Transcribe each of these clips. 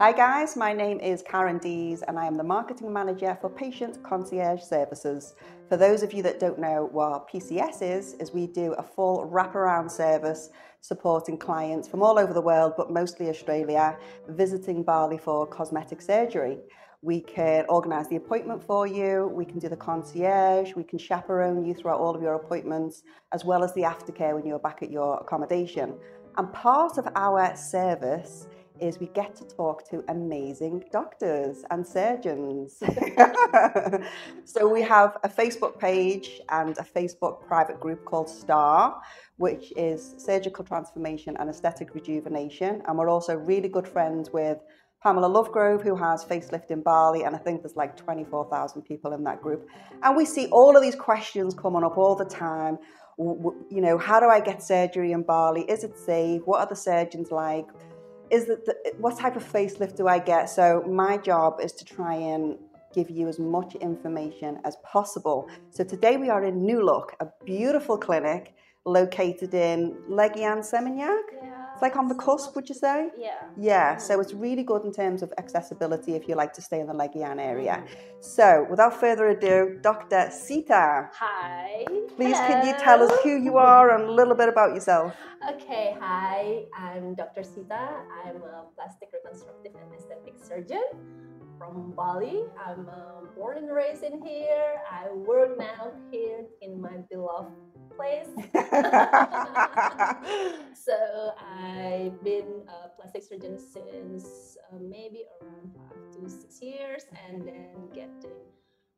Hi guys, my name is Karen Dees and I am the Marketing Manager for Patient Concierge Services. For those of you that don't know what PCS is we do a full wraparound service supporting clients from all over the world, but mostly Australia, visiting Bali for cosmetic surgery. We can organise the appointment for you, we can do the concierge, we can chaperone you throughout all of your appointments, as well as the aftercare when you're back at your accommodation. And part of our service is we get to talk to amazing doctors and surgeons. So we have a Facebook page and a Facebook private group called STAR, which is Surgical Transformation and Aesthetic Rejuvenation. And we're also really good friends with Pamela Lovegrove, who has Facelift in Bali, and I think there's like 24,000 people in that group. And we see all of these questions coming up all the time. You know, how do I get surgery in Bali? Is it safe? What are the surgeons like? What type of facelift do I get? So my job is to try and give you as much information as possible. So today we are in NuLook, a beautiful clinic located in Legian, Seminyak. Yeah. It's like on the cusp, would you say? Yeah. Yeah, so it's really good in terms of accessibility if you like to stay in the Legian area. So without further ado, Dr. Sita. Hi. Please, Hello. can you tell us who you are and a little bit about yourself? Okay, hi. I'm Dr. Sita. I'm a plastic reconstructive and aesthetic surgeon from Bali. I'm born and raised in here. I work now here in my beloved place. So I've been a plastic surgeon since maybe around 5 to 6 years, and then getting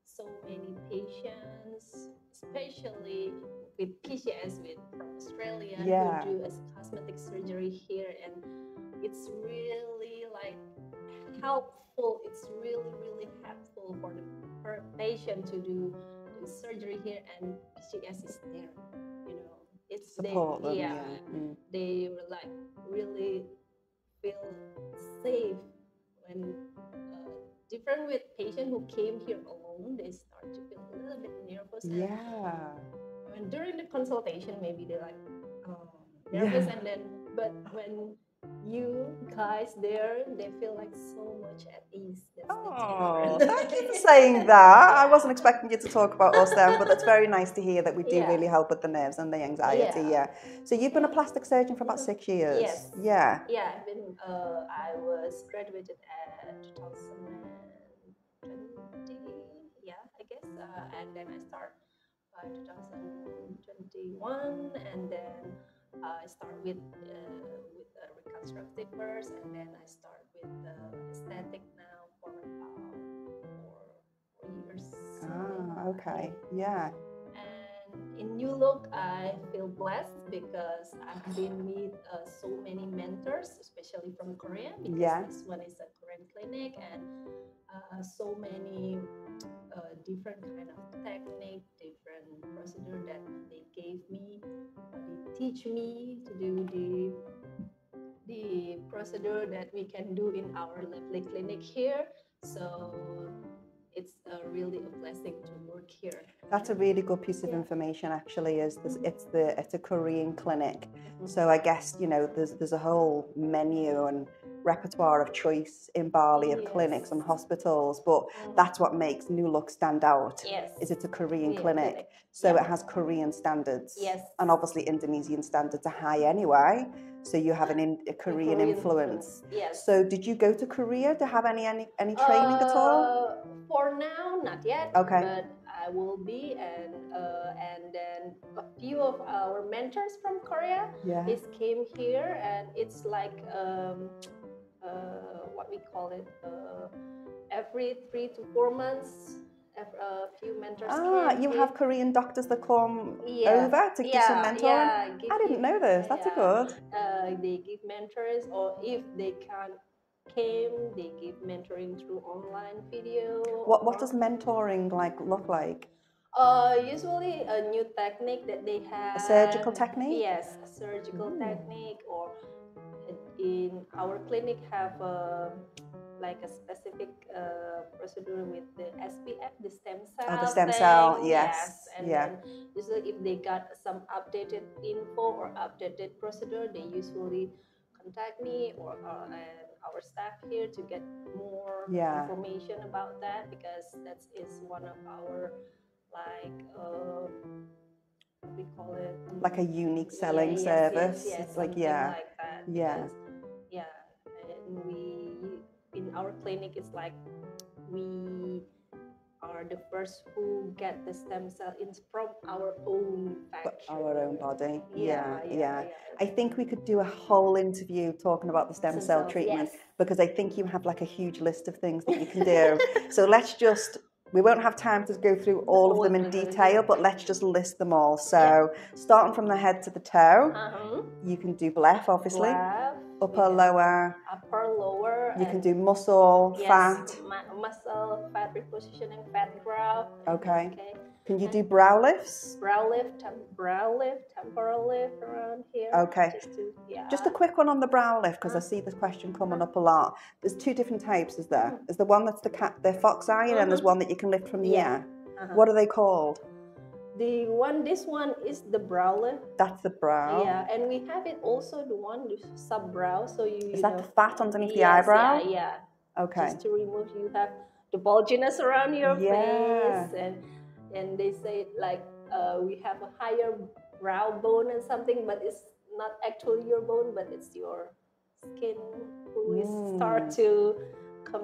so many patients, especially with PCS from Australia, Yeah. who do a cosmetic surgery here, and it's really like helpful. It's really helpful for the patient to do the surgery here, and PCS is there. You know, it's Support them, yeah. They were like really feel safe when different with patient who came here alone. They start to feel a little bit nervous. Yeah. And during the consultation, maybe they're like nervous, Yeah. and then but when you guys there, they feel like so much at ease. That's Oh, the thank you for saying that. I wasn't expecting you to talk about us then, but it's very nice to hear that we do really help with the nerves and the anxiety. Yeah. So you've been a plastic surgeon for about 6 years. Yes. Yeah. Yeah, I've been. I was graduated at 2020. Yeah, I guess. And then I start by 2021, and then I start with reconstructive first, and then I start with aesthetic now for 4 years. Ah, okay. Yeah. And in NuLook, I feel blessed because I've been with so many mentors, especially from Korea, because this one is a Korean clinic, and so many different kind of technique, different procedure that they gave me. They teach me to do the procedure that we can do in our lovely clinic here. So it's really a blessing to work here. That's a really good piece of information, actually. It's a Korean clinic, so I guess there's a whole menu and repertoire of choice in Bali of clinics and hospitals, but that's what makes NuLook stand out. Is it's a Korean clinic, so it has Korean standards. And obviously Indonesian standards are high anyway. So you have a Korean influence. So did you go to Korea to have any training at all? For now, not yet. Okay. But I will be, and then a few of our mentors from Korea came here, and it's like what we call it, every 3 to 4 months. A few mentors came. You have Korean doctors that come over to give some mentoring? I didn't know this. That's good. They give mentors, or if they can't came, they give mentoring through online video. What does mentoring look like? Usually a new technique that they have. A surgical technique? Yes, a surgical technique, or in our clinic have like a specific procedure with the SPF, the stem cell. Oh, the stem cell, yes. And then usually if they got some updated info or updated procedure, they usually contact me, or and our staff here to get more information about that, because that is one of our like we call it like a unique selling service. It's like like that. Yeah. Because, and we in our clinic it's like we are the first who get the stem cell from our own factory. Our own body. I think we could do a whole interview talking about the stem cell treatment, because I think you have like a huge list of things that you can do. So we won't have time to go through all of them in detail, but let's just list them all. So starting from the head to the toe, you can do bleph, obviously. Upper, lower. You can do muscle, fat. Muscle, fat repositioning, fat growth. Okay. Can you do brow lifts? Brow lift, temporal lift around here. Okay. Just a quick one on the brow lift, because I see this question coming up a lot. There's two different types, is there? There's the one that's the fox eye, and then there's one that you can lift from here. What are they called? This one is the brow lift. That's the brow. Yeah, and we have it also the one the sub brow. So is that the fat underneath the eyebrow? Yeah. Okay. Just to remove, you have the bulginess around your face, and they say like we have a higher brow bone and something, but it's not actually your bone, but it's your skin who is start to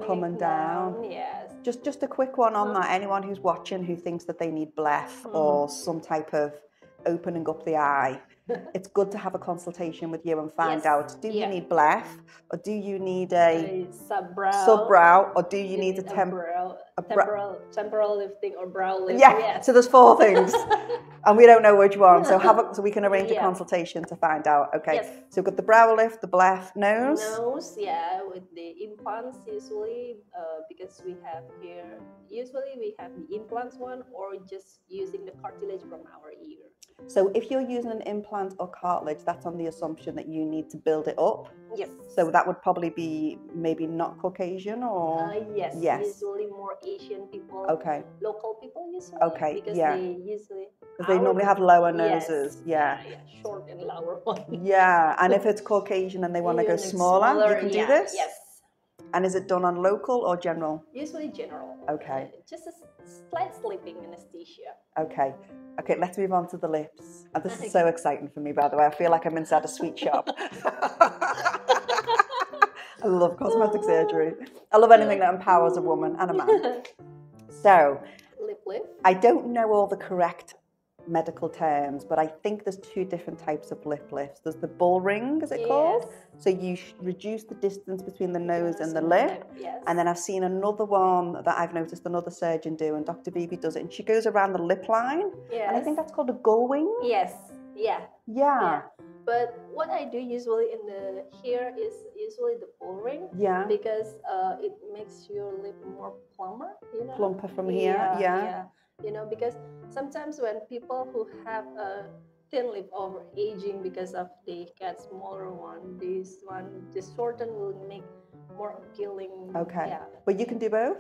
coming down. Yes. Just a quick one on that. Anyone who's watching who thinks that they need bleph or some type of opening up the eye, it's good to have a consultation with you and find out, do you need bleph, or do you need a sub-brow, or do you need a temporal lifting or brow lift? So there's 4 things and we don't know which one, so we can arrange a consultation to find out. So we've got the brow lift, the bleph, nose, with the implants usually, because we have here we have the implants one, or just using the cartilage from our ear. So if you're using an implant or cartilage, that's on the assumption that you need to build it up. Yes. So that would probably be maybe not Caucasian, or yes. Usually more Asian people. Okay. Local people usually. Okay. Because they usually. Because they normally have lower noses. Short and lower one. And if it's Caucasian and they want to go smaller, you can do this. Yes. And is it done on local or general? Usually general. Okay. Just a slight sleeping anesthesia. Okay, let's move on to the lips. And this is so exciting for me, by the way. I feel like I'm inside a sweet shop. I love cosmetic surgery. I love anything that empowers a woman and a man. So, lip lift. I don't know all the correct medical terms, but I think there's 2 different types of lip lifts. There's the bull ring, is it called? So you reduce the distance between the nose and the lip. And then I've seen another one that I've noticed another surgeon do, and Dr. Bibi does it, and she goes around the lip line. And I think that's called a gull wing. Yeah. But what I do usually here is usually the bull ring. Because it makes your lip more plumper. Plumper from here. Because sometimes when people who have a thin lip over aging because of they get smaller one, this shorten will make more appealing. But you can do both?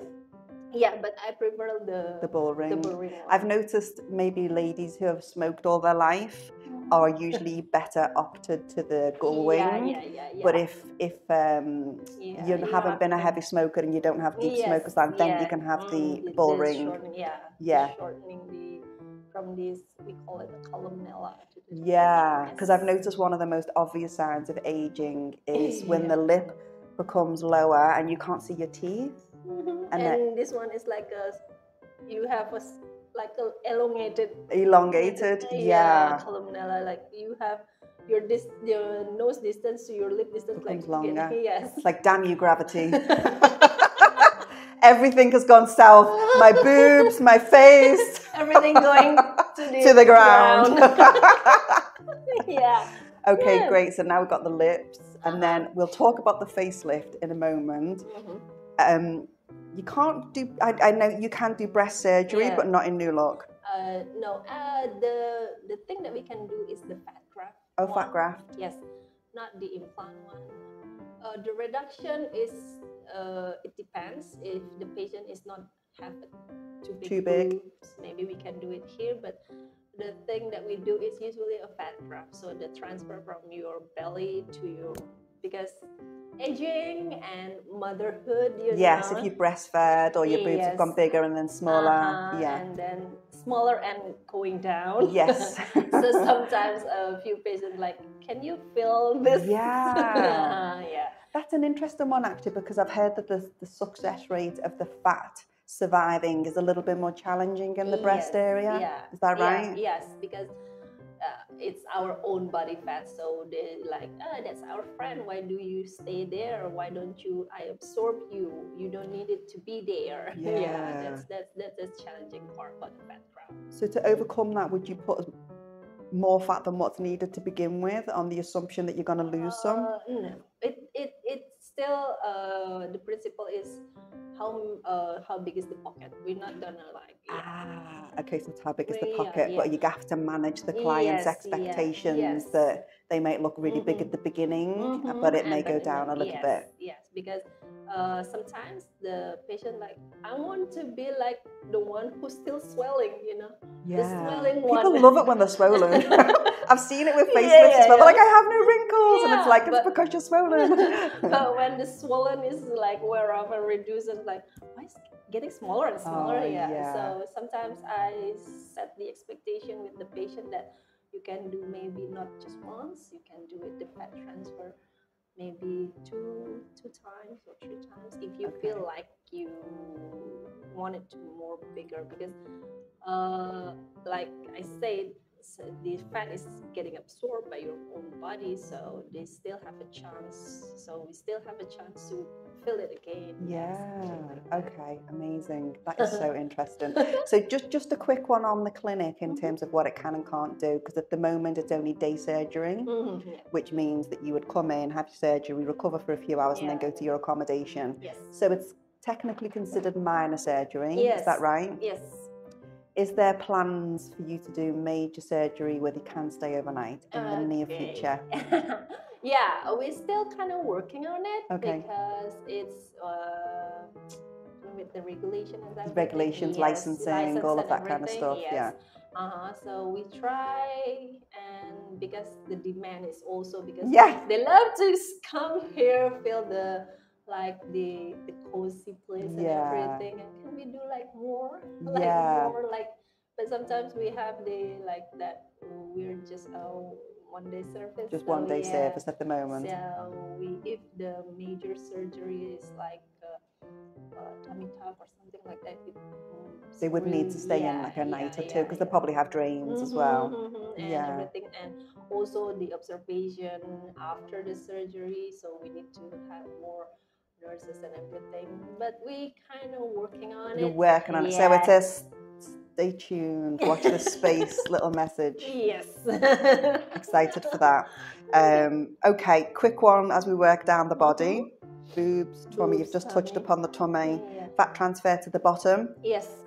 But I prefer the bull ring. The bull ring one. I've noticed maybe ladies who have smoked all their life are usually better opted to the gull wing. But if you haven't been a heavy smoker and you don't have deep smoker stand, then you can have the bull ring. Shortening from this, we call it the columella. Because I've noticed one of the most obvious signs of aging is when the lip becomes lower and you can't see your teeth. And this one is like you have a elongated columella, like you have your nose distance to your lip distance becomes longer. It's like, damn you, gravity. Everything has gone south. My boobs, my face, everything going to the ground. Okay, great. So now we've got the lips, and then we'll talk about the facelift in a moment. You can't do, I know you can do breast surgery, but not in NuLook. No, the thing that we can do is the fat graft. Fat graft. Yes, not the implant one. The reduction is, it depends. If the patient is not have too big boobs, maybe we can do it here, but the thing that we do is usually a fat graft. So the transfer from your belly to your because aging and motherhood, you yes, know. if you breastfed or your boobs have gone bigger and then smaller. Yeah. And then smaller and going down. Yes. So sometimes a few patients like, can you feel this? Yeah. Yeah. That's an interesting one actually, because I've heard that the success rate of the fat surviving is a little bit more challenging in the breast area. Yeah. Is that right? Yes, because it's our own body fat, so they like, that's our friend, why do you stay there, why don't you, I absorb you, you don't need it to be there. Yeah. That's a challenging part about the fat crowd. So to overcome that, would you put more fat than what's needed to begin with, on the assumption that you're going to lose some? No, it's still the principle is how big is the pocket. We're not gonna like, Okay, so it's how big is the yeah, pocket, yeah. but you have to manage the client's Yes, expectations yes. that they might look really big at the beginning, but it may go down a little bit. Yes, because sometimes the patient like, I want to be like the one who's still swelling, you know. Yeah. The swelling People one. love it when they're swollen. I've seen it with facelifts as well. They're like, I have no wrinkles, and it's like, it's because you're swollen. But when the swollen is like wear off and reduce, it's like, why is it getting smaller and smaller? So sometimes I set the expectation with the patient that you can do maybe not just once, you can do it the fat transfer maybe two times or 3 times if you feel like you want it to be more bigger, because like I said, so the fat is getting absorbed by your own body, so they still have a chance. So we still have a chance to fill it again. Okay, amazing. That is so interesting. So just a quick one on the clinic in terms of what it can and can't do, because at the moment it's only day surgery, which means that you would come in, have your surgery, recover for a few hours, and then go to your accommodation. So it's technically considered minor surgery. Is that right? Yes. Is there plans for you to do major surgery where you can stay overnight in the near future? Yeah, we're still kind of working on it, because it's with the regulation and everything. Regulations, licensing, all of that kind of stuff. Yeah. So we try, and because the demand is also because they love to come here, feel the cozy place and everything. And can we do like more? But sometimes we have the like that we're just one day service. Just one day service at the moment. So if the major surgery is like tummy tuck or something like that, they would need to stay in like a night or two, because they probably have drains as well. And everything, and also the observation after the surgery. So we need to have more nurses and everything. But we kind of working on it. You're working on it. So it is. Stay tuned. Watch this space. Little message. Yes. Excited for that. Okay, quick one as we work down the body. Boobs, tummy. You've just touched upon the tummy. Fat transfer to the bottom. Yes.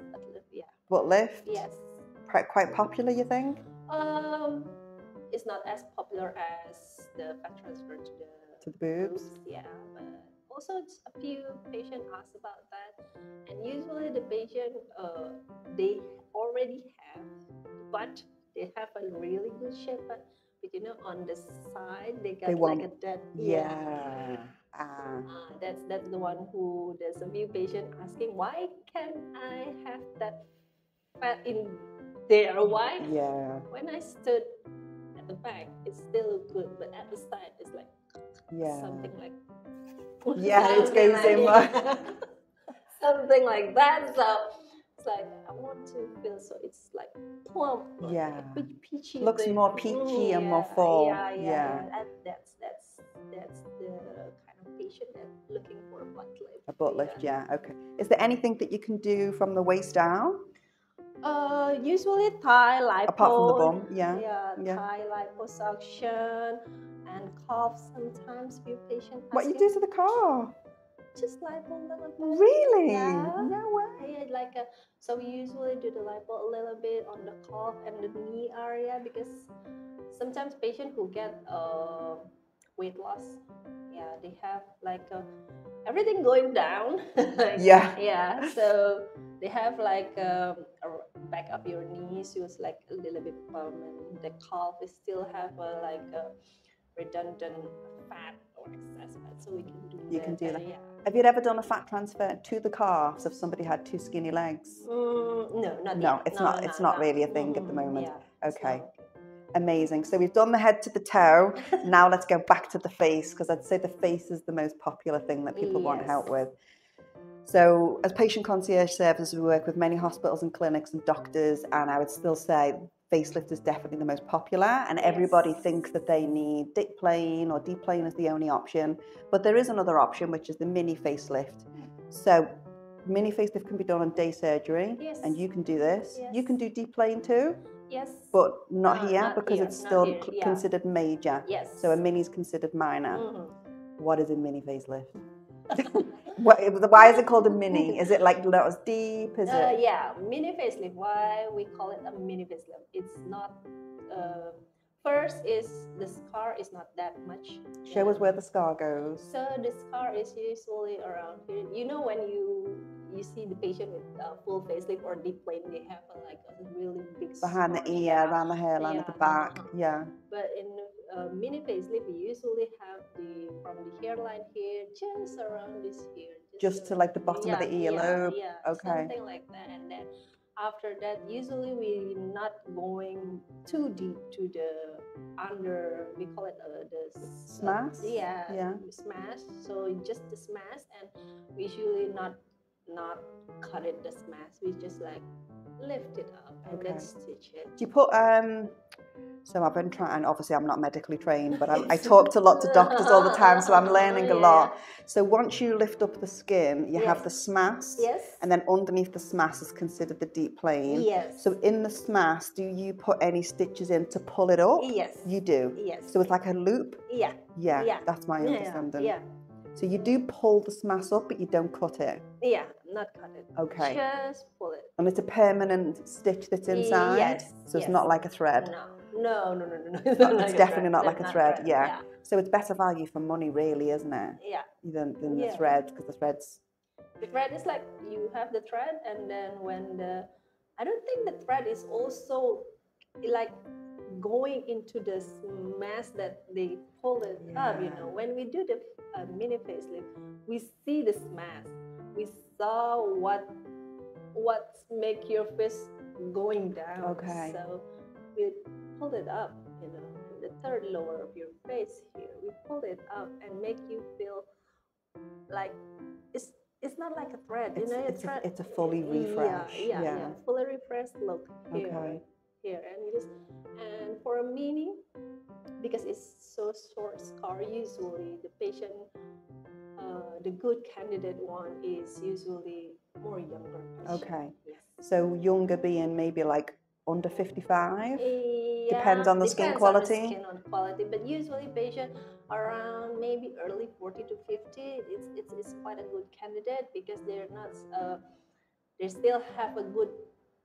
Butt lift. Yes. Quite popular, you think? It's not as popular as the fat transfer to the boobs. Yeah, but also a few patients ask about that, and usually the patient they already have, but they have a really good shape, but you know, on the side they got like a dead. That's the one who there's a few patients asking, why can I have that fat in there? Why? When I stood at the back, it still looked good, but at the side, it's like something like it goes in like something like that. So it's like I want to feel so it's like plump, peachy. Looks more peachy and more full. That's the kind of patient that's looking for a butt lift. A butt lift, okay. Is there anything that you can do from the waist down? Usually thigh lipo. Apart from the bum, thigh liposuction and calf. Sometimes few patients. What you do to the calf? Just lipo a little bit. Really? Yeah. No way. So we usually do the lipo a little bit on the calf and the knee area, because sometimes patients who get weight loss, they have like everything going down. So they have like back of your knees was like a little bit bum, and the calf is still have like a redundant fat or excess fat, so we can do You can do that. Yeah. Have you ever done a fat transfer to the calves if somebody had too skinny legs? No, not No, yet. it's not. It's not really a thing at the moment. Yeah, Okay. Amazing. So we've done the head to the toe. Now let's go back to the face, because I'd say the face is the most popular thing that people want help with. So as patient concierge services, we work with many hospitals and clinics and doctors, and I would still say facelift is definitely the most popular, and everybody thinks that they need dip plane, or deep plane is the only option. But there is another option, which is the mini facelift. So mini facelift can be done on day surgery, and you can do this. You can do deep plane too. Yes. But not here, not because here, it's still yeah. considered major. Yes. So a mini is considered minor. What is a mini facelift? Why is it called a mini? Is it like not as deep? Is it? Yeah, mini facelift. Why we call it a mini facelift? It's not. First is the scar is not that much. Show us where the scar goes. So the scar is usually around here. You know, when you see the patient with full facelift or deep plane, they have like a really big behind scar. The ear, around the hairline at the back. Yeah. But in mini facelift, we usually have from the hairline here, just around this here. Just to like the bottom of the earlobe. Okay. Something like that. And then after that, usually we're not going too deep to the under, we call it the smash. Smash. So just the smash, and we usually not cut it the smash. We just like lift it up and then stitch it. Do you put so I've been trying, obviously I'm not medically trained, but I talk to lots of doctors all the time, so I'm learning a lot. So once you lift up the skin, you have the smash, and then underneath the smash is considered the deep plane. So in the smash, do you put any stitches in to pull it up? Yes. You do? Yes. So it's like a loop? Yeah. That's my understanding. Yeah. So you do pull the smash up, but you don't cut it? Yeah, not cut it. Okay. Just pull it. And it's a permanent stitch that's inside? Yes. So it's not like a thread? No. It's definitely not like a thread, yeah. So it's better value for money, really, isn't it? Yeah. Than the thread, because the thread's... The thread is like, you have the thread, and then when I don't think the thread is also like going into the mask that they pull it up, you know. When we do the mini facelift, we see this mask. We saw what make your face going down. Okay. So we pulled it up, you know, the third lower of your face here. We pulled it up and make you feel like it's not like a thread, you know. It's a fully refreshed. Yeah, fully refreshed look here. Here, and for a mini, because it's so short scar, usually the patient, the good candidate one is usually more younger patient. Okay. Yes. So younger being maybe like under 55? Depends on the skin quality? On the skin quality, but usually patient around maybe early 40 to 50, it's quite a good candidate, because they're not, they still have a good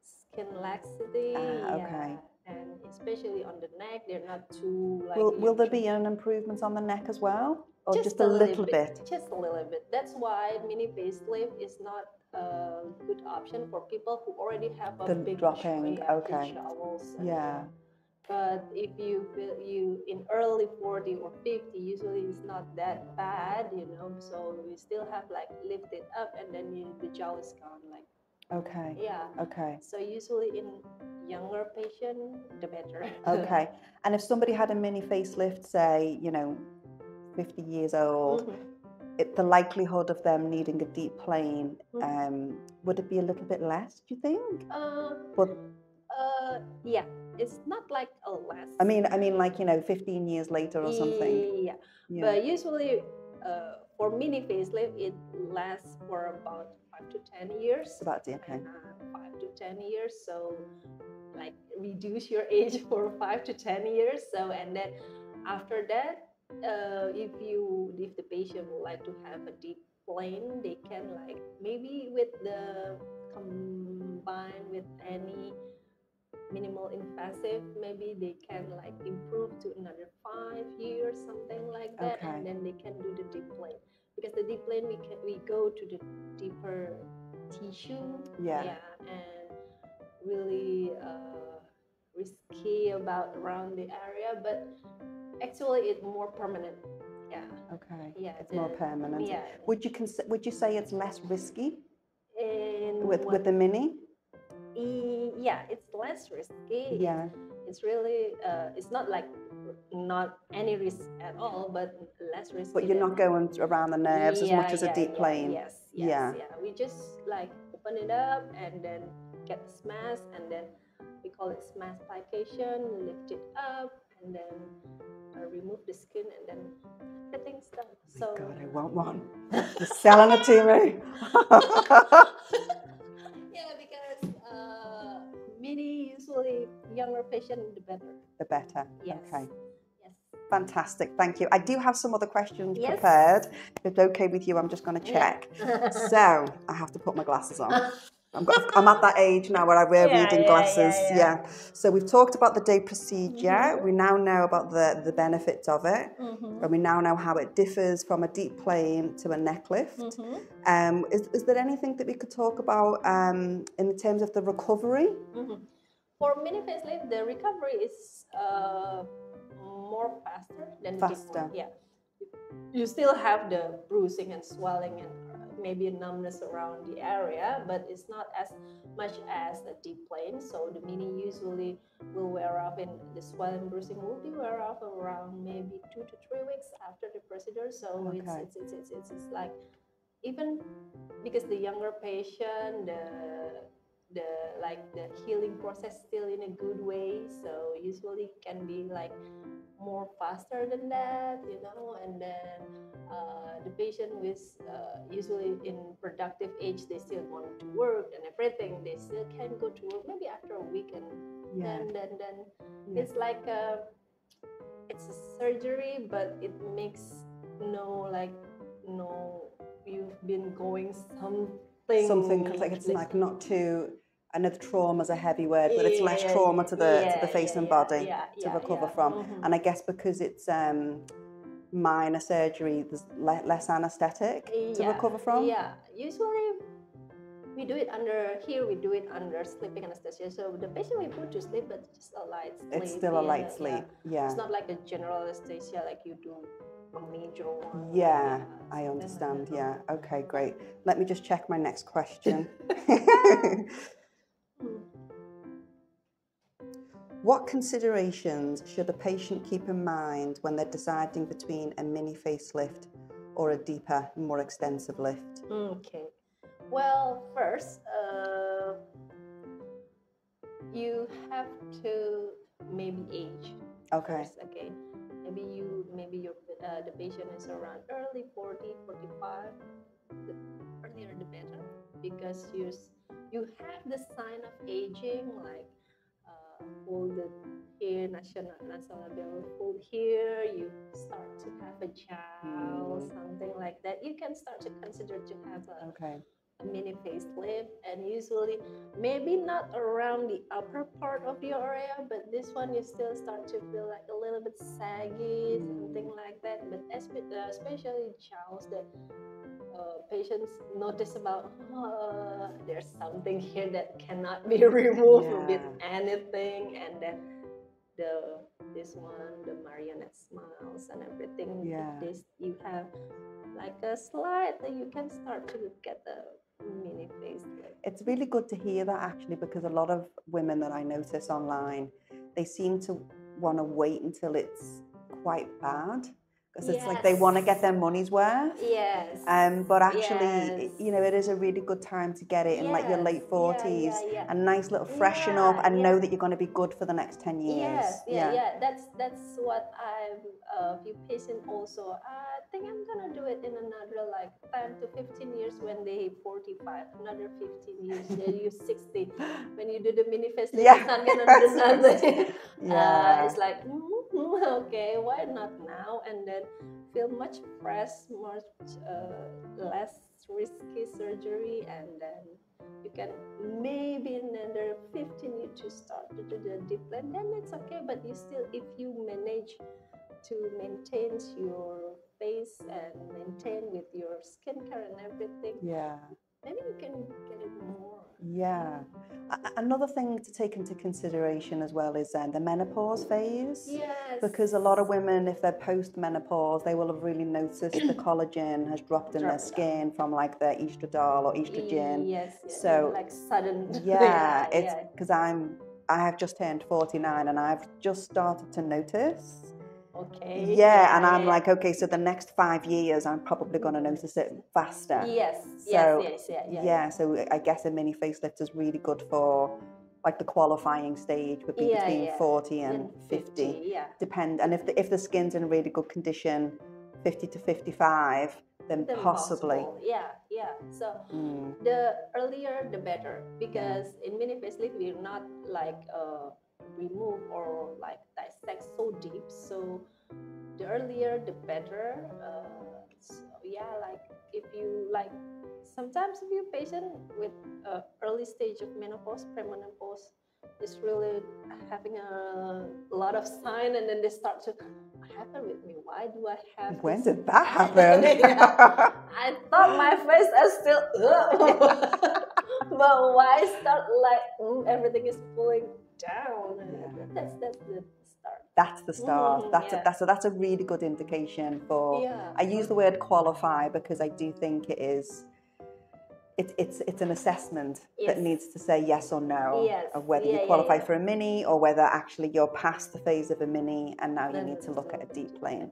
skin laxity. Okay. And especially on the neck, they're not too like... Will there be an improvement on the neck as well? Or just a little bit? Just a little bit. That's why mini facelift is not a good option for people who already have a big dropping. big jowls. But if you feel in early 40 or 50, usually it's not that bad, you know. So we still have like lift it up, and then the jowl is gone, like. Okay. Yeah. Okay. So usually in younger patient, the better. Okay. And if somebody had a mini facelift, say, you know, 50 years old, the likelihood of them needing a deep plane, would it be a little bit less, do you think? Yeah, it's not like a less. I mean, like, you know, 15 years later or something. Yeah. But usually for mini facelift, it lasts for about 5 to 10 years. About, okay. 5 to 10 years. So like reduce your age for 5 to 10 years. So, and then after that, if the patient would like to have a deep plane, they can like maybe combine with any minimal invasive, maybe they can like improve to another 5 years, something like that. Okay. And then they can do the deep plane, because the deep plane we go to the deeper tissue, and really risky about around the area, but actually it's more permanent, Yeah. Okay. Yeah. It's more permanent. Yeah. Would you say it's less risky with the mini? Yeah, it's less risky. Yeah. It's really it's not like not any risk at all, but less risky. But you're not going around the nerves as much as a deep plane. Yes. Yeah. We just like open it up and then get the smash, and then we call it smash application. Lift it up and then remove the skin, and then everything's done. Oh God, I want one. You're selling it to me. Yeah, because many usually younger patient the better. The better. Yes. Okay. Yes. Fantastic. Thank you. I do have some other questions prepared. If it's okay with you, I'm just going to check. Yeah. So I have to put my glasses on. I'm at that age now where I wear reading glasses. Yeah. So we've talked about the day procedure. We now know about the benefits of it. And we now know how it differs from a deep plane to a neck lift. Is there anything that we could talk about in terms of the recovery? For mini facelift, the recovery is more faster than the deep one. Yeah. You still have the bruising and swelling and maybe a numbness around the area, but it's not as much as a deep plane. So the mini usually will wear off, and the swelling bruising will be wear off around maybe 2 to 3 weeks after the procedure. So it's like, even because the younger patient, the healing process still in a good way, so usually can be like more faster than that, and then the patient with usually in productive age, they still want to work and everything, they still can go to work maybe after a week, and then it's like it's a surgery, but it makes you've been going something like it's like not too. I know the trauma is a heavy word, but it's less trauma to the face and body to recover from. And I guess because it's minor surgery, there's less anesthetic to recover from. Yeah, usually we do it under sleeping anesthesia. So the patient we put to sleep, but just a light sleep. It's still a light sleep. Yeah. It's not like a general anesthesia like you do a major one. Yeah, I understand. Yeah. Okay, great. Let me just check my next question. What considerations should a patient keep in mind when they're deciding between a mini facelift or a deeper, more extensive lift? Okay. Well, first, you have to maybe age. Okay. First, okay. Maybe the patient is around early 40, 45. The earlier the better, because you have the sign of aging, like folded here, nasal label fold here. You start to have a child, something like that. You can start to consider to have a mini facelift, and usually maybe not around the upper part of your area, but this one you still start to feel like a little bit saggy, something like that. But especially childs that patients notice about there's something here that cannot be removed with anything, and then this one, the marionette smiles and everything. This you have like a slide that you can start to get the mini facelift. It's really good to hear that, actually, because a lot of women that I notice online, they seem to want to wait until it's quite bad, because it's like they want to get their money's worth. Yes. But actually, it is a really good time to get it in like your late 40s, a nice little freshen up, and know that you're going to be good for the next 10 years. That's what a few patients also. I think I'm gonna do it in another like 10 to 15 years when they 45. Another 15 years, then you're 60. When you do the mini facelift, it's not gonna do nothing. It's like okay, why not now? And then feel much fresh, much less risky surgery, and then you can maybe in another 15 years to start to do the deep plan. Then it's okay, but you still, if you manage to maintain your face and maintain with your skincare and everything, maybe you can get it more. Yeah. Another thing to take into consideration as well is the menopause phase. Yes. Because a lot of women, if they're post-menopause, they will have really noticed the collagen has dropped in their skin from like their estradiol or estrogen. Yes. So like sudden. yeah, it's because I have just turned 49 and I've just started to notice. Okay. Yeah, and I'm like, okay, so the next 5 years, I'm probably going to notice it faster. Yes. So, so I guess a mini facelift is really good for like the qualifying stage would be between 40 and 50. Yeah. Depend, and if the skin's in really good condition, 50 to 55, then possibly. Possible. Yeah. So the earlier the better, because in mini facelift we're not like remove or like dissect so deep. So the earlier the better. So yeah, like if you like, sometimes if you're patient with early stage of menopause, premenopause, is really having a lot of sign, and then they start to, what happened with me? Why do I have when this? Did that happen? I thought my face is still but why start like everything is pulling down? That's the start. That's the start. That's a really good indication for. I use the word qualify because I do think it is. It's an assessment that needs to say yes or no of whether you qualify for a mini or whether actually you're past the phase of a mini and now you need to look at a deep plane.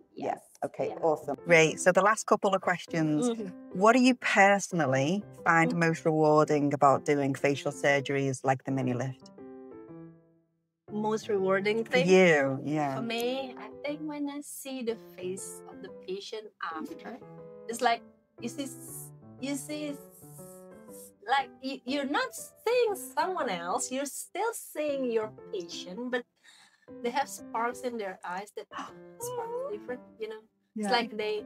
Okay, awesome. Great. So the last couple of questions. What do you personally find most rewarding about doing facial surgeries like the mini lift? Most rewarding thing? For me, I think when I see the face of the patient after, it's like you see like you're not seeing someone else, you're still seeing your patient, but they have sparks in their eyes that sparks different, it's like they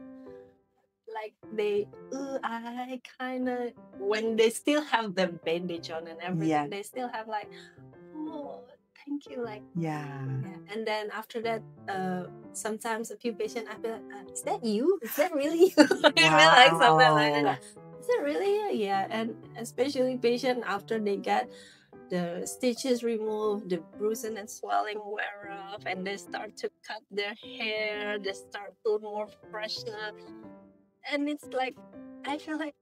I kind of, when they still have the bandage on and everything, they still have like, oh, thank you, like and then after that sometimes a few patients I feel like, is that you? Is that really you? Like something like that. Is it really? And especially patient after they get the stitches removed, the bruising and swelling wear off, and they start to cut their hair, they start to feel more fresher, and it's like I feel like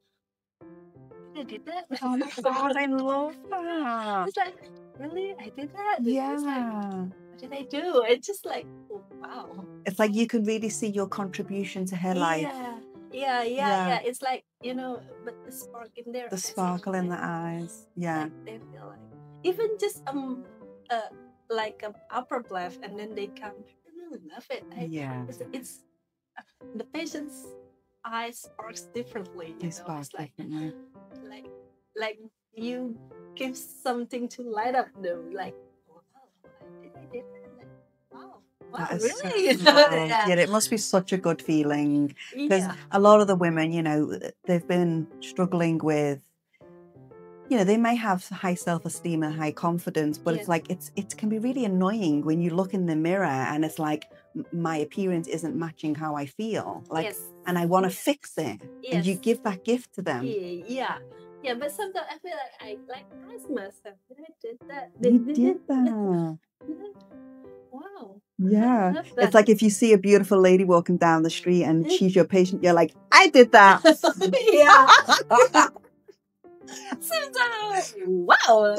I did that. Oh my God, I love that. It's like, really? I did that? It's like, what did I do? It's just like, oh, wow. It's like you can really see your contribution to her life. Yeah. It's like, but the spark in there. The sparkle in the eyes. Like they feel like, even just like upper cleft, and then they come, I really love it. It's the patient's eyes sparks differently. They spark differently. Like you give something to light up them. Like, wow, I did that. Wow, really? So it must be such a good feeling, because a lot of the women, they've been struggling with, they may have high self-esteem and high confidence, but it's like it can be really annoying when you look in the mirror and it's like, my appearance isn't matching how I feel, like, and I want to fix it, and you give that gift to them. Yeah, but sometimes I feel like I ask myself, did I did that? You did that. Wow. Yeah. It's like if you see a beautiful lady walking down the street and she's your patient, you're like, I did that. Sometimes, wow.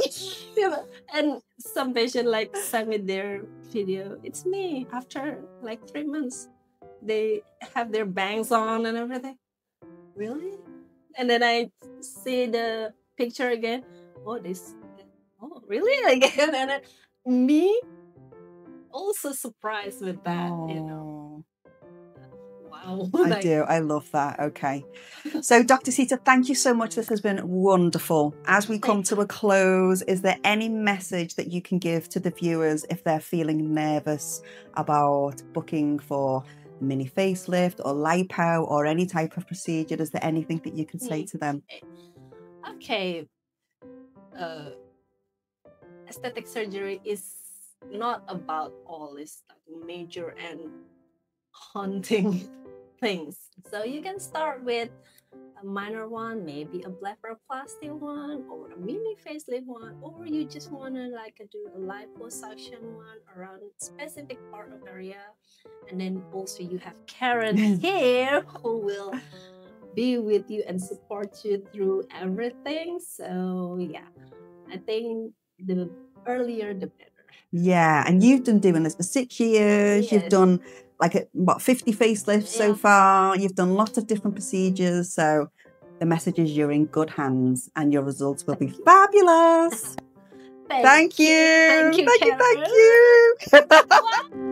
And some patient like send me their video. It's me after like 3 months. They have their bangs on and everything. Really? And then I see the picture again. Oh, really? Again? And then me also surprised with that, Wow. I do. I love that. Okay. So, Dr. Sita, thank you so much. This has been wonderful. As we come to a close, is there any message that you can give to the viewers if they're feeling nervous about booking for mini facelift or lipo or any type of procedure? Is there anything that you can say to them? Okay. Aesthetic surgery is not about all this major and haunting things. So you can start with a minor one, maybe a blepharoplasty one, or a mini facelift one, or you just want to like do a liposuction one around a specific part of area. And then also you have Karen here who will be with you and support you through everything. So yeah, I think the earlier the better. Yeah, and you've been doing this for 6 years. Yes. You've done like what 50 facelifts so far. You've done lots of different procedures. So the message is you're in good hands and your results will be fabulous. Thank you. Thank you. Thank you.